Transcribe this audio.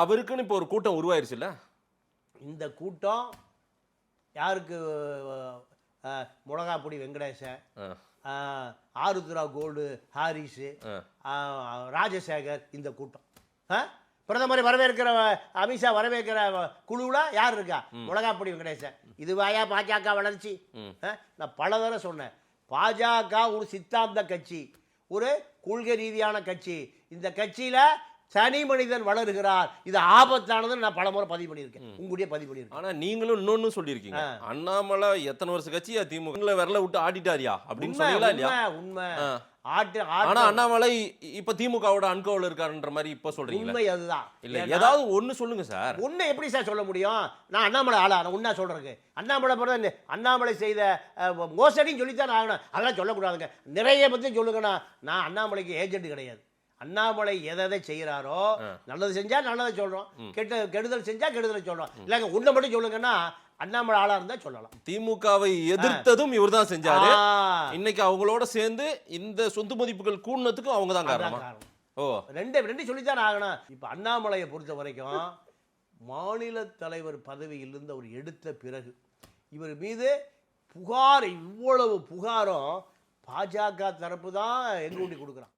அவருக்குன்னு இப்போ ஒரு கூட்டம் உருவாயிருச்சுல்ல. இந்த கூட்டம் யாருக்கு? மிளகாப்பொடி வெங்கடேசன், ஆருத்ரா கோல்டு ஹாரிஸு, ராஜசேகர், இந்த கூட்டம். பிரதமரை வரவேற்கிற அமித்ஷா வரவேற்கிற குழுவில் யார் இருக்கா? மிளகாப்பொடி வெங்கடேசன். இதுவாயா பாஜக வளர்ச்சி? நான் பல தடவை சொன்னேன், பாஜக ஒரு சித்தாந்த கட்சி, ஒரு கொள்கை ரீதியான கட்சி. இந்த கட்சியில் தனி மனிதன் வளருகிறார், இது ஆபத்தானதுன்னு நான் பல முறை பதிவு பண்ணியிருக்கேன், உங்களுடைய பதிவு பண்ணியிருக்கேன். ஆனா நீங்களும் இன்னொன்னு சொல்லியிருக்கீங்க, அண்ணாமலை எத்தனை வருஷ கட்சியா திமுக விரல விட்டு ஆடிட்டாரியா அப்படின்னு சொன்னீங்களா இல்லையா? உண்மை. ஆனா அண்ணாமலை இப்ப திமுகவோட அன்கோவில் இருக்காருன்ற மாதிரி இப்ப சொல்றீங்க. உண்மை அதுதான். இல்ல ஏதாவது ஒண்ணு சொல்லுங்க சார். ஒண்ணு எப்படி சார் சொல்ல முடியும்? நான் அண்ணாமலை ஆளா? நான் உண்மை சொல்றேன். அண்ணாமலை செய்த மோசடின்னு சொல்லித்தான் ஆகணும், அதெல்லாம் சொல்லக்கூடாதுங்க. நிறைய பத்தி சொல்லுங்கண்ணா. நான் அண்ணாமலைக்கு ஏஜென்ட் கிடையாது. அண்ணாமலை எதை செய்யறாரோ, நல்லது செஞ்சா நல்லதை சொல்றோம், கெடுதல் செஞ்சா கெடுதலை சொல்றோம். இல்லங்க ஒண்ணு மட்டும் சொல்லுங்கன்னா, அண்ணாமலை ஆளா இருந்தா சொல்லலாம். திமுகவை எதிர்த்ததும் இவர் தான் செஞ்சாரு. இன்னைக்கு அவங்களோட சேர்ந்து இந்த சொந்த மதிப்புகள் கூடுனதுக்கு அவங்க தான் காரணம். ஓ, ரெண்டு சொல்லித்தான் ஆகணும். இப்ப அண்ணாமலையை பொறுத்த வரைக்கும் மாநில தலைவர் பதவியிலிருந்து அவர் எடுத்த பிறகு இவர் மீது புகார், இவ்வளவு புகாரும் பாஜக தரப்பு தான் எங்கூட்டி கொடுக்குறான்.